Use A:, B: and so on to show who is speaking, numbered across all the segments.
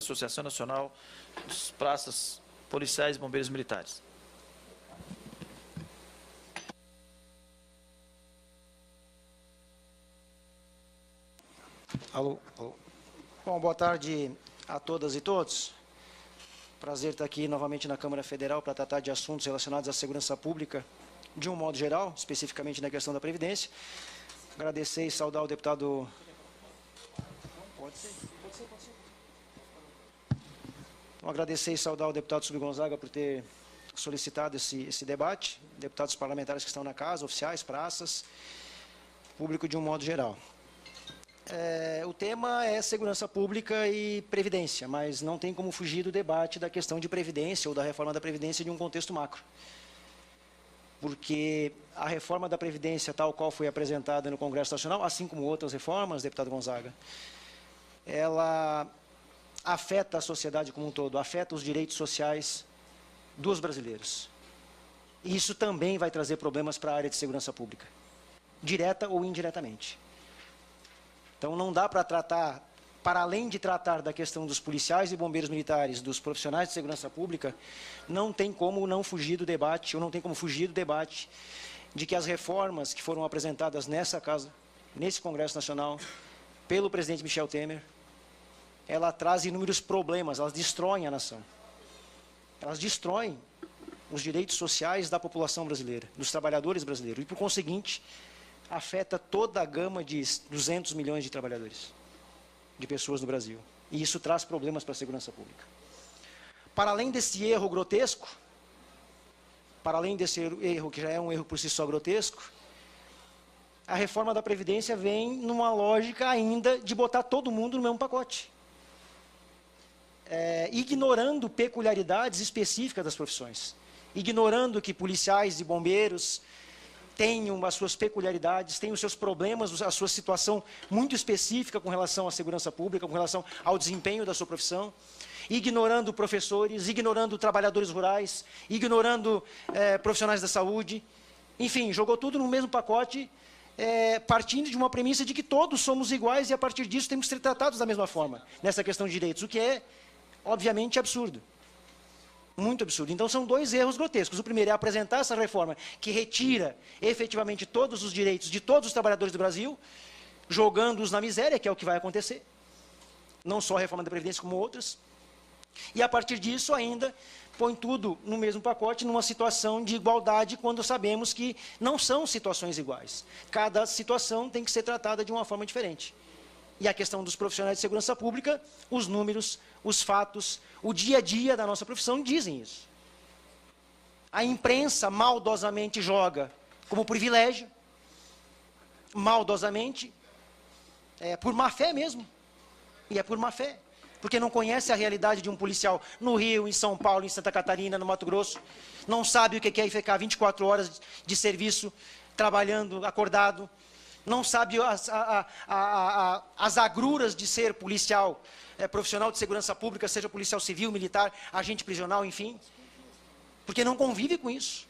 A: Associação Nacional dos Praças Policiais e Bombeiros Militares.
B: Alô, alô. Bom, boa tarde a todas e todos. Prazer estar aqui novamente na Câmara Federal para tratar de assuntos relacionados à segurança pública de um modo geral, especificamente na questão da Previdência. Agradecer e saudar o deputado... Pode ser. Então, agradecer e saudar o deputado Subir Gonzaga por ter solicitado esse debate, deputados parlamentares que estão na casa, oficiais, praças, público de um modo geral. O tema é segurança pública e previdência, mas não tem como fugir do debate da questão de previdência ou da reforma da previdência de um contexto macro. Porque a reforma da previdência, tal qual foi apresentada no Congresso Nacional, assim como outras reformas, deputado Gonzaga, ela afeta a sociedade como um todo, afeta os direitos sociais dos brasileiros. E isso também vai trazer problemas para a área de segurança pública, direta ou indiretamente. Então, não dá para tratar, para além de tratar da questão dos policiais e bombeiros militares, dos profissionais de segurança pública, não tem como não fugir do debate, ou não tem como fugir do debate de que as reformas que foram apresentadas nessa casa, nesse Congresso Nacional, pelo presidente Michel Temer, ela traz inúmeros problemas, elas destroem a nação. Elas destroem os direitos sociais da população brasileira, dos trabalhadores brasileiros, e, por conseguinte, afeta toda a gama de 200 milhões de trabalhadores, de pessoas no Brasil. E isso traz problemas para a segurança pública. Para além desse erro grotesco, para além desse erro que já é um erro por si só grotesco, a reforma da Previdência vem numa lógica ainda de botar todo mundo no mesmo pacote. Ignorando peculiaridades específicas das profissões, ignorando que policiais e bombeiros tenham as suas peculiaridades, têm os seus problemas, a sua situação muito específica com relação à segurança pública, com relação ao desempenho da sua profissão, ignorando professores, ignorando trabalhadores rurais, ignorando profissionais da saúde, enfim, jogou tudo no mesmo pacote, partindo de uma premissa de que todos somos iguais e, a partir disso, temos que ser tratados da mesma forma, nessa questão de direitos, o que é, obviamente, absurdo. Muito absurdo. Então, são dois erros grotescos. O primeiro é apresentar essa reforma que retira, efetivamente, todos os direitos de todos os trabalhadores do Brasil, jogando-os na miséria, que é o que vai acontecer. Não só a reforma da Previdência, como outras. E, a partir disso, ainda põe tudo no mesmo pacote, numa situação de igualdade, quando sabemos que não são situações iguais. Cada situação tem que ser tratada de uma forma diferente. E a questão dos profissionais de segurança pública, os números, os fatos, o dia a dia da nossa profissão dizem isso. A imprensa maldosamente joga como privilégio, maldosamente, por má fé mesmo, e é por má fé, porque não conhece a realidade de um policial no Rio, em São Paulo, em Santa Catarina, no Mato Grosso, não sabe o que é ficar 24 horas de serviço, trabalhando, acordado, não sabe as agruras de ser policial, profissional de segurança pública, seja policial civil, militar, agente prisional, enfim, porque não convive com isso.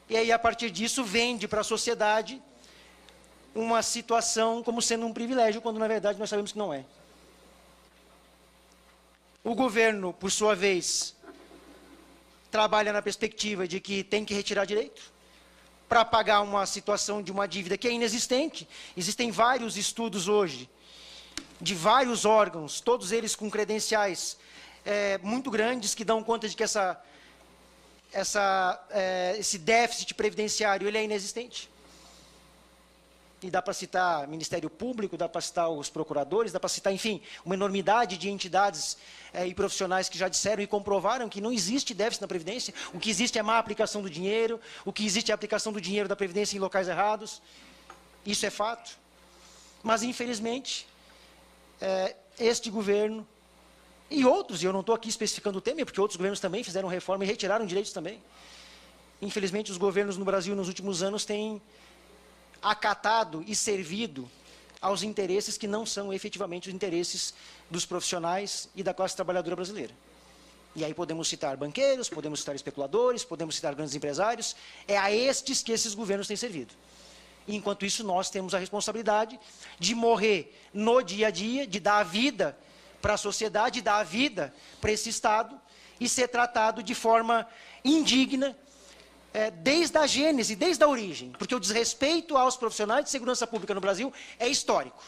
B: E aí, a partir disso, vende para a sociedade uma situação como sendo um privilégio, quando, na verdade, nós sabemos que não é. O governo, por sua vez, trabalha na perspectiva de que tem que retirar direito para pagar uma situação de uma dívida que é inexistente. Existem vários estudos hoje, de vários órgãos, todos eles com credenciais muito grandes, que dão conta de que esse déficit previdenciário ele é inexistente. E dá para citar Ministério Público, dá para citar os procuradores, dá para citar, enfim, uma enormidade de entidades e profissionais que já disseram e comprovaram que não existe déficit na Previdência, o que existe é má aplicação do dinheiro, o que existe é a aplicação do dinheiro da Previdência em locais errados, isso é fato. Mas, infelizmente, este governo e outros, e eu não estou aqui especificando o tema, porque outros governos também fizeram reforma e retiraram direitos também. Infelizmente, os governos no Brasil, nos últimos anos, têm acatado e servido aos interesses que não são efetivamente os interesses dos profissionais e da classe trabalhadora brasileira. E aí podemos citar banqueiros, podemos citar especuladores, podemos citar grandes empresários, é a estes que esses governos têm servido. E, enquanto isso, nós temos a responsabilidade de morrer no dia a dia, de dar a vida para a sociedade, dar a vida para esse Estado e ser tratado de forma indigna, desde a gênese, desde a origem, porque o desrespeito aos profissionais de segurança pública no Brasil é histórico.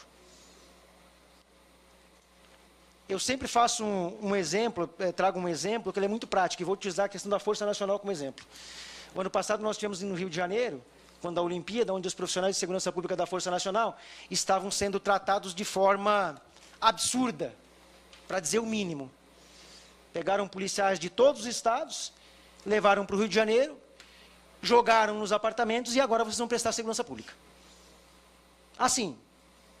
B: Eu sempre faço um exemplo, trago um exemplo que ele é muito prático, e vou utilizar a questão da Força Nacional como exemplo. O ano passado nós tivemos no Rio de Janeiro, quando a Olimpíada, onde os profissionais de segurança pública da Força Nacional estavam sendo tratados de forma absurda, para dizer o mínimo. Pegaram policiais de todos os estados, levaram para o Rio de Janeiro, jogaram nos apartamentos e agora vocês vão prestar segurança pública. Assim,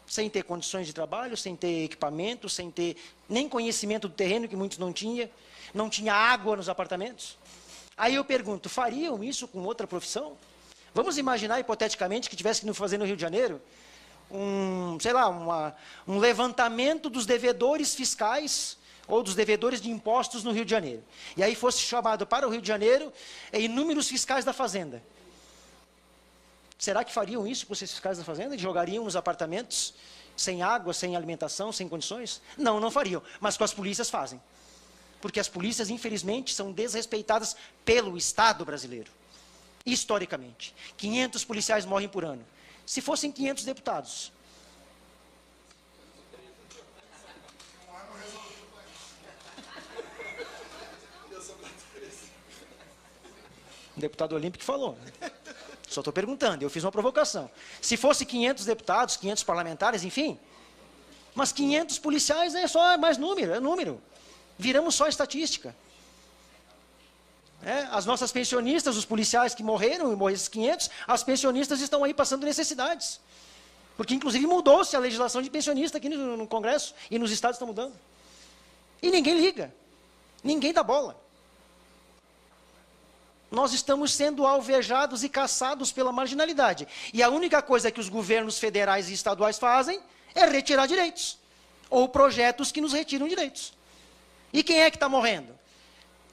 B: sem ter condições de trabalho, sem ter equipamento, sem ter nem conhecimento do terreno, que muitos não tinha água nos apartamentos. Aí eu pergunto, fariam isso com outra profissão? Vamos imaginar, hipoteticamente, que tivesse que fazer no Rio de Janeiro um levantamento dos devedores fiscais ou dos devedores de impostos no Rio de Janeiro. E aí fosse chamado para o Rio de Janeiro inúmeros fiscais da Fazenda. Será que fariam isso com esses fiscais da Fazenda? Jogariam nos apartamentos sem água, sem alimentação, sem condições? Não, não fariam. Mas com as polícias fazem. Porque as polícias, infelizmente, são desrespeitadas pelo Estado brasileiro. Historicamente. 500 policiais morrem por ano. Se fossem 500 deputados. O deputado Olímpico falou. Só estou perguntando, eu fiz uma provocação. Se fosse 500 deputados, 500 parlamentares, enfim. Mas 500 policiais é só mais número, é número. Viramos só estatística. As nossas pensionistas, os policiais que morreram, esses 500, as pensionistas estão aí passando necessidades. Porque, inclusive, mudou-se a legislação de pensionista aqui no Congresso, e nos estados estão mudando. E ninguém liga. Ninguém dá bola. Nós estamos sendo alvejados e caçados pela marginalidade. E a única coisa que os governos federais e estaduais fazem é retirar direitos. Ou projetos que nos retiram direitos. E quem é que está morrendo?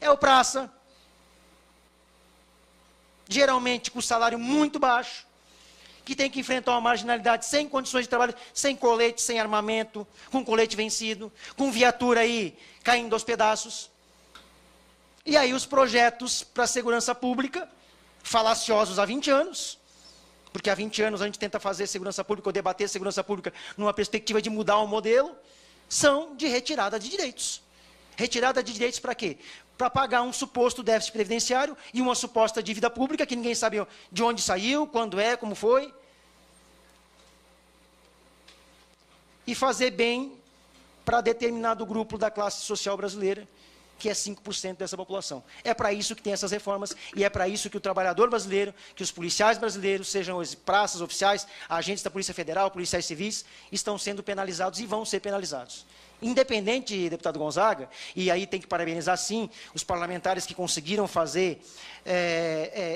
B: É o praça. Geralmente com salário muito baixo. Que tem que enfrentar uma marginalidade sem condições de trabalho, sem colete, sem armamento, com colete vencido, com viatura aí caindo aos pedaços. E aí os projetos para a segurança pública, falaciosos há 20 anos, porque há 20 anos a gente tenta fazer segurança pública ou debater segurança pública numa perspectiva de mudar o modelo, são de retirada de direitos. Retirada de direitos para quê? Para pagar um suposto déficit previdenciário e uma suposta dívida pública que ninguém sabe de onde saiu, quando é, como foi. E fazer bem para determinado grupo da classe social brasileira, que é 5% dessa população. É para isso que tem essas reformas, e é para isso que o trabalhador brasileiro, que os policiais brasileiros, sejam os praças, oficiais, agentes da Polícia Federal, policiais civis, estão sendo penalizados e vão ser penalizados. Independente, deputado Gonzaga, e aí tem que parabenizar, sim, os parlamentares que conseguiram fazer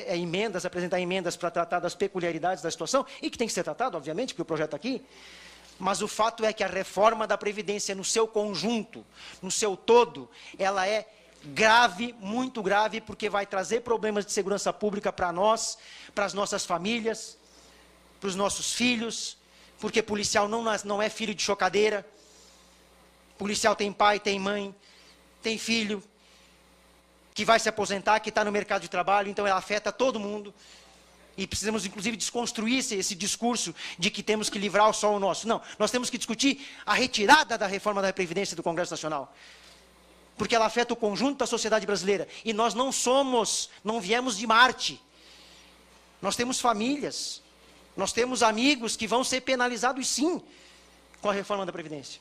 B: emendas, apresentar emendas para tratar das peculiaridades da situação, e que tem que ser tratado, obviamente, porque o projeto está aqui. Mas o fato é que a reforma da Previdência, no seu conjunto, no seu todo, ela é grave, muito grave, porque vai trazer problemas de segurança pública para nós, para as nossas famílias, para os nossos filhos, porque policial não é filho de chocadeira, policial tem pai, tem mãe, tem filho, que vai se aposentar, que está no mercado de trabalho, então ela afeta todo mundo. E precisamos, inclusive, desconstruir esse discurso de que temos que livrar só o nosso. Não, nós temos que discutir a retirada da reforma da Previdência do Congresso Nacional. Porque ela afeta o conjunto da sociedade brasileira. E nós não viemos de Marte. Nós temos famílias, nós temos amigos que vão ser penalizados, sim, com a reforma da Previdência.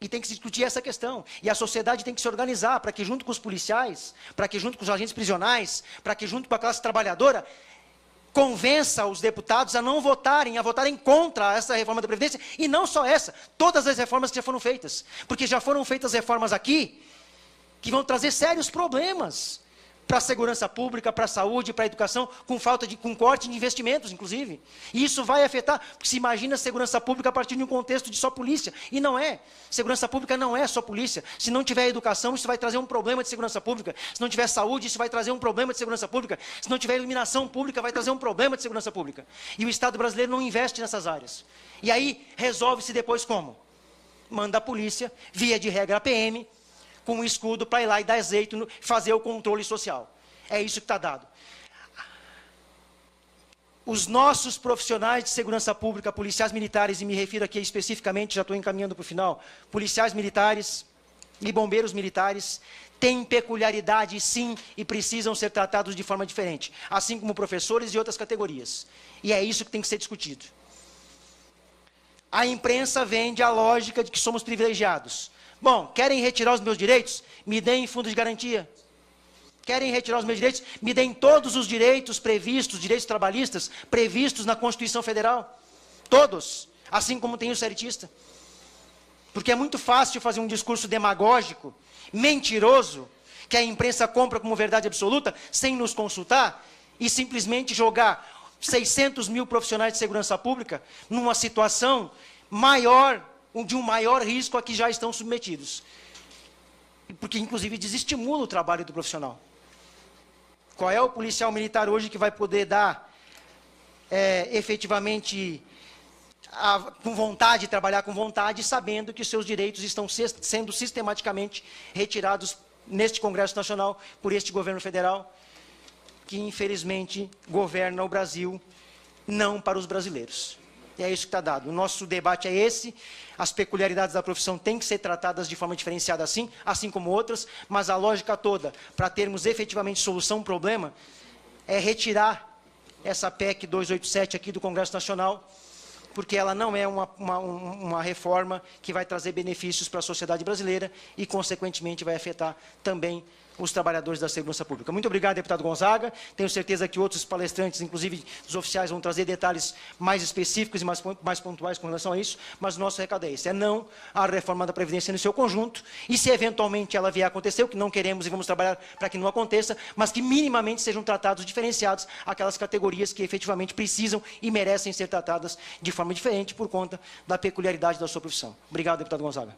B: E tem que se discutir essa questão. E a sociedade tem que se organizar para que, junto com os policiais, para que, junto com os agentes prisionais, para que, junto com a classe trabalhadora, convença os deputados a não votarem, a votarem contra essa reforma da Previdência. E não só essa, todas as reformas que já foram feitas. Porque já foram feitas reformas aqui que vão trazer sérios problemas para a segurança pública, para a saúde, para a educação, com corte de investimentos, inclusive. E isso vai afetar, porque se imagina a segurança pública a partir de um contexto de só polícia. E não é. Segurança pública não é só polícia. Se não tiver educação, isso vai trazer um problema de segurança pública. Se não tiver saúde, isso vai trazer um problema de segurança pública. Se não tiver iluminação pública, vai trazer um problema de segurança pública. E o Estado brasileiro não investe nessas áreas. E aí, resolve-se depois como? manda a polícia, via de regra a PM, com um escudo para ir lá e dar jeito, fazer o controle social. É isso que está dado. Os nossos profissionais de segurança pública, policiais militares, e me refiro aqui especificamente, já estou encaminhando para o final, policiais militares e bombeiros militares, têm peculiaridade sim e precisam ser tratados de forma diferente, assim como professores e outras categorias. E é isso que tem que ser discutido. A imprensa vende a lógica de que somos privilegiados. Bom, querem retirar os meus direitos? Me deem fundo de garantia. Querem retirar os meus direitos? Me deem todos os direitos previstos, direitos trabalhistas, previstos na Constituição Federal. Todos. Assim como tem o seritista. Porque é muito fácil fazer um discurso demagógico, mentiroso, que a imprensa compra como verdade absoluta, sem nos consultar, e simplesmente jogar 600 mil profissionais de segurança pública numa situação maior, de um maior risco a que já estão submetidos. Porque, inclusive, desestimula o trabalho do profissional. Qual é o policial militar hoje que vai poder dar, efetivamente, com vontade, trabalhar com vontade, sabendo que seus direitos estão sendo sistematicamente retirados neste Congresso Nacional por este governo federal, que, infelizmente, governa o Brasil não para os brasileiros. E é isso que está dado. O nosso debate é esse. As peculiaridades da profissão têm que ser tratadas de forma diferenciada assim como outras, mas a lógica toda, para termos efetivamente solução ao problema, é retirar essa PEC 287 aqui do Congresso Nacional, porque ela não é uma reforma que vai trazer benefícios para a sociedade brasileira e, consequentemente, vai afetar também os trabalhadores da segurança pública. Muito obrigado, deputado Gonzaga. Tenho certeza que outros palestrantes, inclusive os oficiais, vão trazer detalhes mais específicos e mais pontuais com relação a isso, mas o nosso recado é esse, é não à reforma da Previdência no seu conjunto, e se eventualmente ela vier a acontecer, o que não queremos e vamos trabalhar para que não aconteça, mas que minimamente sejam tratados diferenciados aquelas categorias que efetivamente precisam e merecem ser tratadas de forma diferente por conta da peculiaridade da sua profissão. Obrigado, deputado Gonzaga.